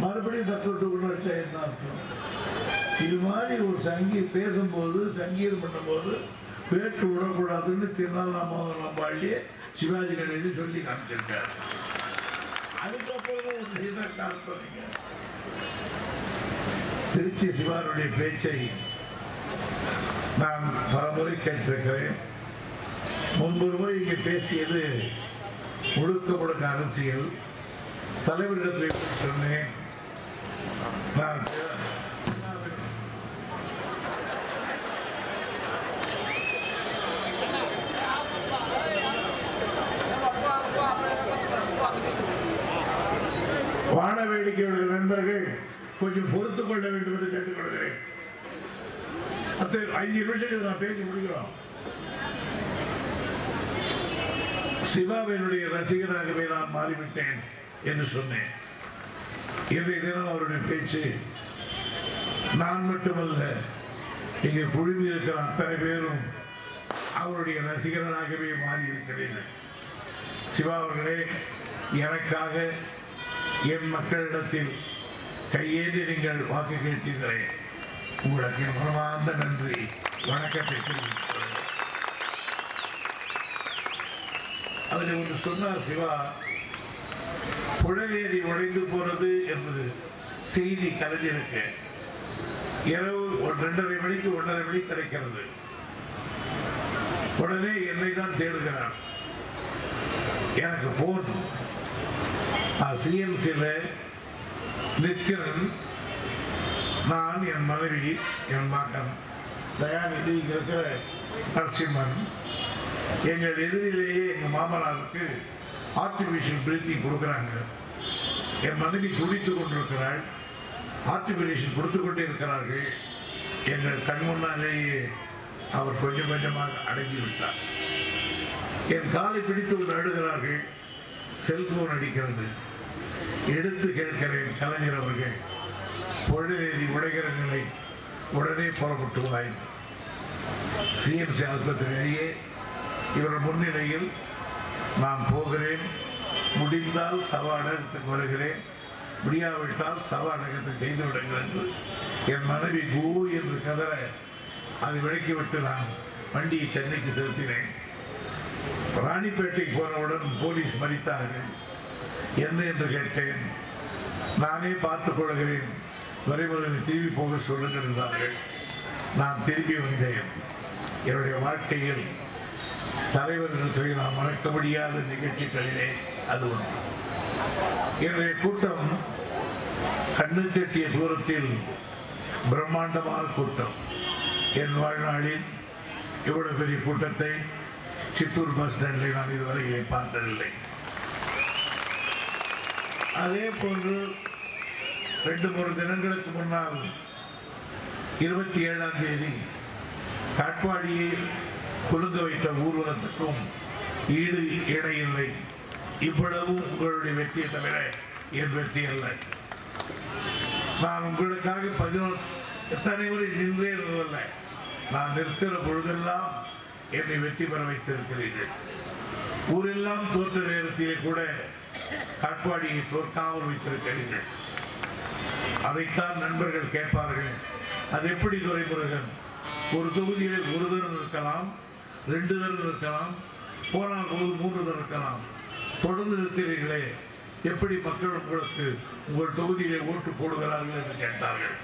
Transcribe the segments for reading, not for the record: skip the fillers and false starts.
மறுபடியும் தக்கட்டு வச்சா என்ன அர்த்தம்? இது மாதிரி ஒரு பேசும்போது சங்கீதம் பண்ணும்போது பேட்டு விடக்கூடாதுன்னு திருநாளாமோதரம் பாடியே சிவாஜி கணேசன் சொல்லி காமிச்சிருக்காரு. அதுக்கப்புறம் காலத்தீங்க திருச்சி சிவானுடைய பேச்சை நான் பலமுறை கேட்டிருக்கிறேன். முன்பொரு முறை இங்கே பேசியது முழுக்க அரசியல். தலைவரிடத்தில் சொன்னேன், நான் வான வேடிக்கையுடைய நண்பர்கள் கொஞ்சம் பொறுத்துக் கொள்ள வேண்டும் என்று கேட்டுக்கொள்கிறேன். 5 நிமிஷத்துக்கு நான் பேசி முடிக்கிறோம். சிவாவினுடைய ரசிகனாகவே நான் மாறிவிட்டேன் என்று சொன்னேன். இன்றைய தினம் அவருடைய பேச்சு நான் மட்டுமல்ல, இங்கே குழுமி இருக்கிற அத்தனை பேரும் அவருடைய ரசிகர்களாகவே மாறி இருக்கிறீர்கள். சிவா அவர்களே, எனக்காக என் மக்களிடத்தில் கையேந்தி நீங்கள் வாக்கு கேட்டீர்களே, உங்களுக்கு மனமார்ந்த நன்றி, வணக்கத்தை தெரிவித்துள்ளேன். அதில் ஒன்று சொன்னார் சிவா, புழலேறி உடைந்து போறது என்பது செய்தி கலைஞருக்கு இரவு 2:30 மணிக்கு 1:30 மணிக்கு கிடைக்கிறது. உடனே என்னை தான் தேடுகிறான். எனக்கு போன் சிஎம்சியில் நிற்கிறேன். நான், என் மனைவி, என் மகன் தயாநிதி, இங்கே இருக்கிற நரசிம்மன், எங்கள் எதிரிலேயே எங்கள் மாமனாருக்கு ஆர்டிஃபிஷியல் பிரீத்திங் கொடுக்குறாங்க. என் மனைவி துடித்துக் கொண்டிருக்கிறாள். ஆர்டிஃபிஷியல் கொடுத்து கொண்டே இருக்கிறார்கள். எங்கள் கண் முன்னாலேயே அவர் கொஞ்சம் கொஞ்சமாக அடங்கிவிட்டார். என் காலை பிடித்து நடுகிறார்கள். செல்போன் அடிக்கிறது. எடுத்து கேட்கிறேன், கலைஞர் அவர்கள் பொழுதேறி உடைகிற நிலை, உடனே புறப்பட்டு வாய்ந்து சிஎம்சி ஆஸ்பத்திரியிலேயே இவர் முன்னிலையில் நான் போகிறேன். முடிந்தால் சவாடகத்துக்கு வருகிறேன், முடியாவிட்டால் சவாடகத்தை செய்து விடுங்கள் என்று என் மனைவி கோ என்று கதற அதை விளக்கிவிட்டு நான் வண்டியை சென்னைக்கு செலுத்தினேன். ராணிப்பேட்டைக்கு போனவுடன் போலீஸ் மறித்தார்கள். என்ன என்று கேட்டேன். நானே பார்த்துக் கொள்கிறேன், வரைமுறை திரும்பி போக சொல்லுங்கள் என்றார்கள். நான் திரும்பி வந்தேன். என்னுடைய வாழ்க்கையில் தலைவர்களுக்கு நான் மறக்க முடியாத நிகழ்ச்சிகளிலே அது ஒன்று. என்னுடைய கூட்டம் கண்ணு கட்டிய தூரத்தில் பிரம்மாண்டமான கூட்டம். என் வாழ்நாளில் இவ்வளவு பெரிய கூட்டத்தை சித்தூர் பஸ் ஸ்டாண்டில் நான் இதுவரையிலே பார்த்ததில்லை. அதே போன்று 2-3 தினங்களுக்கு முன்னால் 27ஆம் தேதி காட்பாடியை குலுங்க வைத்த ஊர்வலத்துக்கும் ஈடு இணையில்லை. இவ்வளவு உங்களுடைய வெற்றியை தவிர என் வெற்றி அல்ல. நான் உங்களுக்காக 11 எத்தனை முறை நின்றே இருந்ததில்லை. நான் நிற்கிற பொழுதெல்லாம் என்னை வெற்றி பெற வைத்திருக்கிறீர்கள். ஊரெல்லாம் தோற்ற நேரத்திலே கூட காட்பாடியை தோற்காமல் வைத்திருக்கிறீர்கள். அதைத்தான் நண்பர்கள் கேட்பார்கள், அது எப்படி துரைமுருகன் ஒரு தொகுதியிலே 1 தரம் இருக்கலாம், 2 தரம் இருக்கலாம், போனால் 3 தரம் இருக்கலாம், தொடர்ந்து இருக்கிறீர்களே, எப்படி மக்கள் உங்களுக்கு உங்கள் தொகுதியிலே ஓட்டு போடுகிறார்கள் என்று கேட்டார்கள்.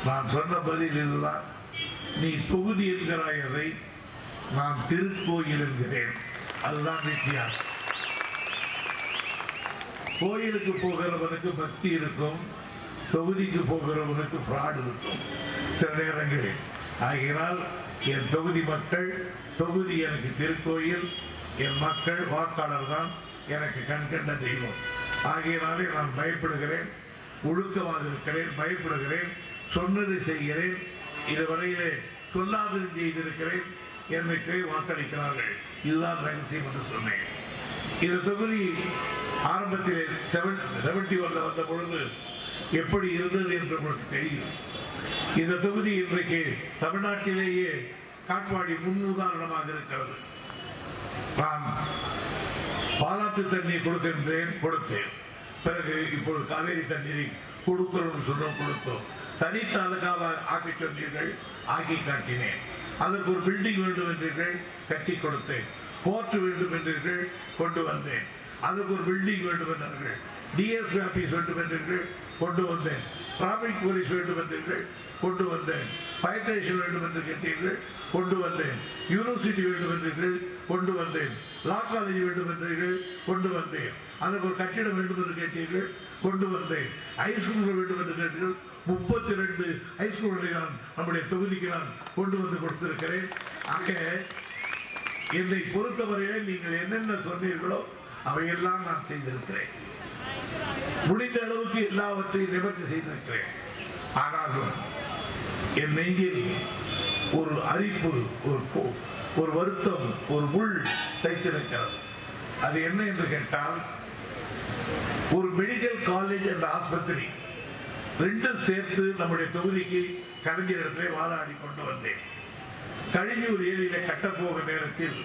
நான் சொன்ன பதில் இதுதான். நீ தொகுதி என்கிறாய், அதை நான் திருக்கோயில் என்கிறேன். அதுதான் வித்தியாசம். கோயிலுக்கு போகிறவனுக்கு பக்தி இருக்கும், தொகுதிக்கு போகிறவனுக்கு ஃப்ராட் இருக்கும் சில நேரங்களில். ஆகினால் என் தொகுதி மக்கள், தொகுதி எனக்கு திருக்கோயில், என் மக்கள் வாக்காளர் தான் எனக்கு கண்கண்ட தெய்வம். ஆகியனாலே நான் பயப்படுகிறேன், ஒழுக்கமாக இருக்கிறேன், பயப்படுகிறேன், சொன்னதை செய்கிறேன், இதுவரையிலே சொல்லாதது செய்திருக்கிறேன், என்னை வாக்களிக்கிறார்கள். இதுதான் ரகசியம் என்று சொன்னேன். இந்த தொகுதி ஆரம்பத்திலே 71 வந்த பொழுது எப்படி இருந்தது என்று உங்களுக்கு தெரியும். இந்த தொகுதி இன்றைக்கு தமிழ்நாட்டிலேயே காட்பாடி முன்னுதாரணமாக இருக்கிறது. நான் பாலாற்று தண்ணீர் கொடுத்தேன். பிறகு இப்பொழுது காவேரி தண்ணீரை கொடுக்கிறோம் சொல்லும் கொடுத்தோம். தனி தாலுகாவை ஆக்கி சொன்னீர்கள், ஆக்கி காட்டினேன். அதற்கு ஒரு பில்டிங் வேண்டும் என்றீர்கள், கட்டி கொடுத்தேன். கோர்ட் வேண்டும் என்றீர்கள், கொண்டு வந்தேன். அதுக்கு ஒரு பில்டிங் வேண்டும் என்றார்கள். டிஎஸ்பி ஆபீஸ் வேண்டும் என்றீர்கள், கொண்டு வந்தேன். டிராபிக் போலீஸ் வேண்டும் என்றீர்கள், கொண்டு வந்தேன். ஃபயர் ஸ்டேஷன் வேண்டும் என்று கேட்டீர்கள், கொண்டு வந்தேன். யூனிவர்சிட்டி வேண்டும் என்றீர்கள், கொண்டு வந்தேன். லா காலேஜ் வேண்டும் என்றீர்கள், கொண்டு வந்தேன். அதற்கு ஒரு கட்டிடம் வேண்டும் என்று கேட்டீர்கள், கொண்டு வந்தேன். ஹைஸ்கூல்கள் வேண்டும் என்று கேட்டீர்கள், 32 ஹைஸ்கூல்களை நான் நம்முடைய தொகுதிக்கு நான் கொண்டு வந்து கொடுத்திருக்கிறேன். ஆக என்னை பொறுத்தவரையிலே நீங்கள் என்னென்ன சொன்னீர்களோ அவையெல்லாம் நான் செய்திருக்கிறேன். முடிந்த அளவுக்கு எல்லாவற்றையும் நிவர்த்தி செய்திருக்கிறேன். ஆனாலும் என் நெஞ்சில் ஒரு அரிப்பு, ஒரு வருத்தம், ஒரு முள் தைத்திருக்கிறது. அது என்ன என்று கேட்டால், ஒரு மெடிக்கல் காலேஜ் என்ற ஆஸ்பத்திரி ரெண்டும் சேர்த்து நம்முடைய தொகுதிக்கு கலைஞரிடத்திலே வாதாடி கொண்டு வந்தேன். கழிஞ்சூர் ஏரியில கட்டப்போக நேரத்தில்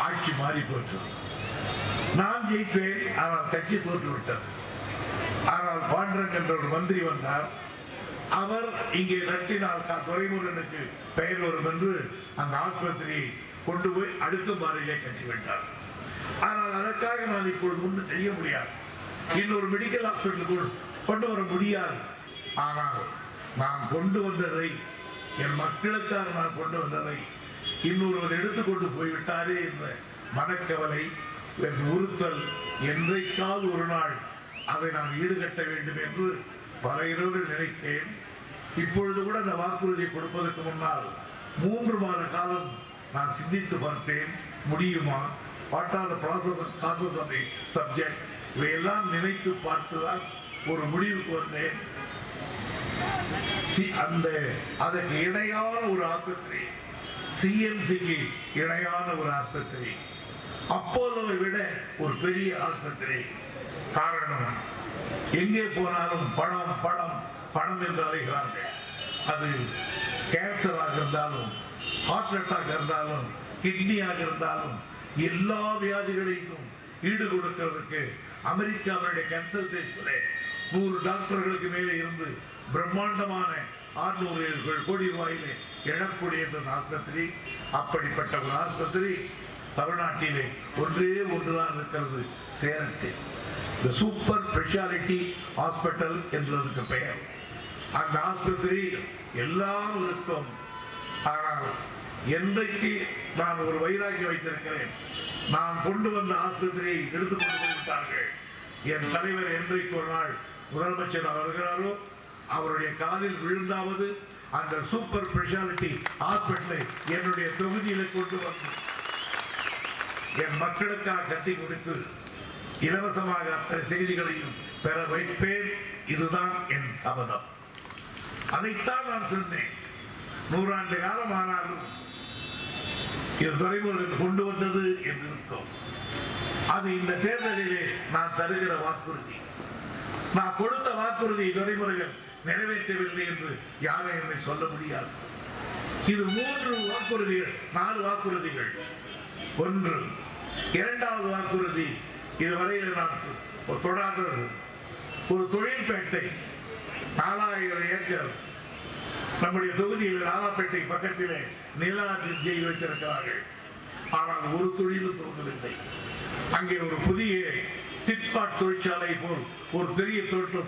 ஆட்சி மாறி போச்சு. நான் ஜெயித்தேன், ஆனால் கட்சி தோற்றுவிட்டது. ஆனால் பாண்டரன் என்ற ஒரு மந்திரி வந்தார். அவர் இங்கே நட்டினால் துரைமுருகனுக்கு பெயர் வரும் என்று அந்த ஆஸ்பத்திரியை கொண்டு போய் அடுக்குமாறிலே கட்டிவிட்டார். ஆனால் அதற்காக நான் இப்பொழுது ஒன்றும் செய்ய முடியாது. இன்னொரு மெடிக்கல் ஹாஸ்பிட்டலுக்குள் கொண்டு வர முடியாது. ஆனால் நான் கொண்டு வந்ததை, என் மக்களுக்காக நான் கொண்டு வந்ததை இன்னொருவர் எடுத்துக்கொண்டு போய்விட்டாரே என்ற மனக்கவலை, என் உறுத்தல், என்றைக்காவது ஒரு நாள் அதை நான் ஈடுகட்ட வேண்டும் என்று பல இரவுகள் நினைத்தேன். இப்பொழுது கூட அந்த வாக்குறுதியை கொடுப்பதற்கு முன்னால் 3 மாத காலம் நான் சிந்தித்து பார்த்தேன். முடியுமா? What are the process of the subject, இவையெல்லாம் நினைத்து பார்த்துதான் ஒரு முடிவுக்கு வந்தேன். அதற்கு இணையான ஒரு ஆஸ்பத்திரி, சிஎம்சிக்கு இணையான ஒரு ஆஸ்பத்திரி, அப்போலோவை விட ஒரு பெரிய ஆஸ்பத்திரி. காரணம், எங்கே போனாலும் பணம் பணம் பணம் என்று அழைகிறார்கள். அது கேன்சராக இருந்தாலும், ஹார்ட் அட்டாக் இருந்தாலும், கிட்னியாக இருந்தாலும், எல்லா வியாதிகளையும் ஈடு கொடுக்கிறதுக்கு அமெரிக்காவுடைய கன்சல்டேஷன்ல 100 டாக்டர்களுக்கு மேலே இருந்து பிரம்மாண்டமான 600 கோடி ரூபாயிலே எழக்கூடிய ஆஸ்பத்திரி. அப்படிப்பட்ட ஒரு ஆஸ்பத்திரி தமிழ்நாட்டிலே ஒன்றுதான் இருக்கிறது, சேலத்தில். இந்த சூப்பர் ஸ்பெஷாலிட்டி ஹாஸ்பிட்டல் என்றதுக்கு பெயர். அந்த ஆஸ்பத்திரி எல்லாம் இருக்கும். ஆனால் என்றைக்கு நான் ஒரு வைராகி வைத்திருக்கிறேன், நான் கொண்டு வந்த ஆஸ்பத்திரியை எடுத்துக்கொண்டு போய்விட்டார்கள். என் தலைவர் என்றைக்கு ஒரு நாள் முதலமைச்சர் வருகிறாரோ அவருடைய காலில் விழுந்தாவது அந்த சூப்பர் ஸ்பெஷாலிட்டி ஹாஸ்பிட்டலை என்னுடைய தொகுதியில் கொண்டு வந்து என் மக்களுக்காக கட்டி கொடுத்து இலவசமாக அத்தனை செய்திகளையும் பெற வைப்பேன். இதுதான் என் சபதம். அதைத்தான் நான் சொன்னேன். 100 ஆண்டு காலம் ஆனாலும் இது துரைமுருகன் கொண்டு வந்தது என்று இருக்கும். அது இந்த தேர்தலிலே நான் தருகிற வாக்குறுதி. நான் கொடுத்த வாக்குறுதியை துரைமுருகன் நிறைவேற்றவில்லை என்று யாரும் என்னை சொல்ல முடியாது. இது 3 வாக்குறுதிகள், 4 வாக்குறுதிகள். 1, இரண்டாவது வாக்குறுதி, இதுவரையில் நான் தொடாதது ஒரு தொழில்பேட்டை 4000 ஏக்கர் நம்முடைய தொகுதியில் நாலாப்பேட்டை பக்கத்திலே நீலாஜி வைத்திருக்கிறார்கள். ஆனால் ஒரு தொழிலும் தோன்றவில்லை. அங்கே ஒரு புதிய சிப்காட் தொழிற்சாலை போல் ஒரு பெரிய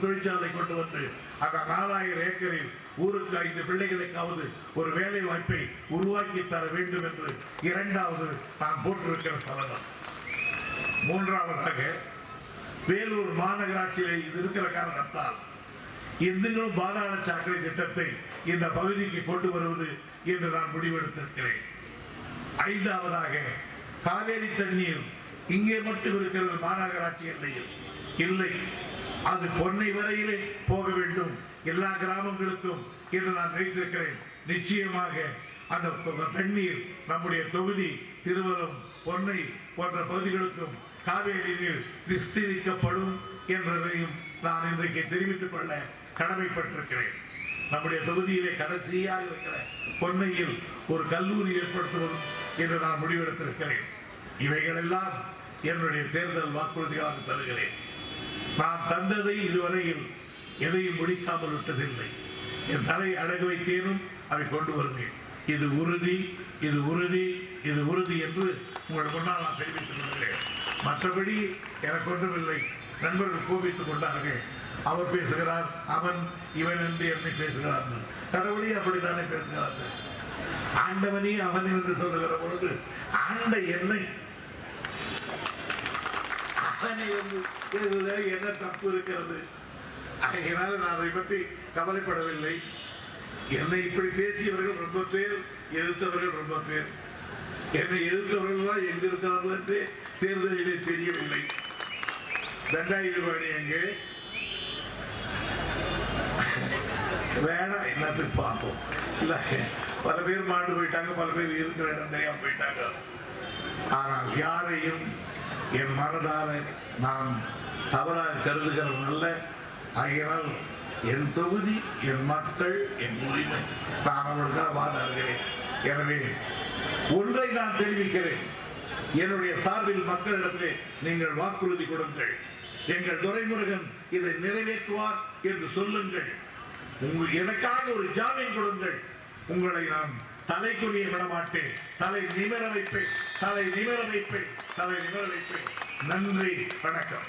தொழிற்சாலை கொண்டு வந்து அந்த 4000 ஏக்கரில் ஊருக்கு 5 பிள்ளைகளுக்காவது ஒரு வேலை வாய்ப்பை உருவாக்கி தர வேண்டும் என்று இரண்டாவது நான் போட்டிருக்கிற சபதம். மூன்றாவதாக வேலூர் மாநகராட்சியில் இது இருக்கிற காரணத்தால் எந்தங்களும் பாதாள சாக்கடை திட்டத்தை இந்த பகுதிக்கு கொண்டு வருவது என்று நான் முடிவெடுத்திருக்கிறேன். 5ஆவதாக காவேரி தண்ணீர் இங்கே மட்டும் இருக்கிறது, மாநகராட்சி எல்லையில் இல்லை. அது பொன்னை வரையிலே போக வேண்டும், எல்லா கிராமங்களுக்கும் என்று நான் நினைத்திருக்கிறேன். நிச்சயமாக அந்த தண்ணீர் நம்முடைய தொகுதி திருவலம், பொன்னை போன்ற பகுதிகளுக்கும் காவேரி நீர் விஸ்தரிக்கப்படும் என்பதையும் நான் இன்றைக்கு தெரிவித்துக் கொள்ள கடமைப்பட்டிருக்கிறேன். நம்முடைய தொகுதியிலே கடைசியாக இருக்கிற பொன்னையில் ஒரு கல்லூரி ஏற்படுத்துவதும் என்று நான் முடிவெடுத்திருக்கிறேன். இவைகளெல்லாம் என்னுடைய தேர்தல் வாக்குறுதியாக தருகிறேன். நான் தந்ததை இதுவரையில் எதையும் முடிக்காமல் விட்டதில்லை. என் தலை அடகு வைத்தேனும் அவை கொண்டு வருவேன். இது உறுதி, இது உறுதி, இது உறுதி என்று உங்கள் முன்னால் நான் தெரிவித்துக் கொள்கிறேன். மற்றபடி எனக்கு ஒன்றுமில்லை. நண்பர்கள் கோபித்துக் கொண்டார்கள். அவர் பேசுகிறார், அவன் இவன் என்று என்னை பேசுகிறார். கடவுளே அப்படித்தானே பேசுகிறார்கள். ஆண்டவனே அவன் என்று சொல்லுகிற பொழுது ஆண்ட என்னை அவனை வந்து என்ன தப்பு இருக்கிறது? அதனால நான் அதை பற்றி கவலைப்படவில்லை. என்னை இப்படி பேசியவர்கள் ரொம்ப பேர், எதிர்த்தவர்கள் ரொம்ப பேர். என்னை எதிர்த்தவர்கள் எங்க இருக்கிறார்கள் என்று தேர்தலிலே தெரியவில்லை. தண்டாயுதபாணி எங்கே வேணாம், என்னத்துக்கு பார்ப்போம். இல்ல பல பேர் மாண்டு போயிட்டாங்க, பல பேர் இருக்கிற இடம் தெரியாம போயிட்டாங்க. ஆனால் யாரையும் என் மனதார நான் தவறாக கருதுகிறது நல்ல. ஆகையால் என் தொகுதி, என் மக்கள், என் உரிமை, நான் அவர்களுக்காக வாதாடுகிறேன். எனவே ஒன்றை நான் தெரிவிக்கிறேன். என்னுடைய சார்பில் மக்களிடத்திலே நீங்கள் வாக்குறுதி கொடுங்கள். எங்கள் துரைமுருகன் இதை நிறைவேற்றுவார் என்று சொல்லுங்கள். எனக்காக ஒரு ஜாமீன் கொடுங்கள். உங்களை நான் தலை குனிய விடமாட்டேன். தலை நிமிர வைப்பேன், தலை நிமிர வைப்பேன், தலை நிமிர வைப்பேன். நன்றி, வணக்கம்.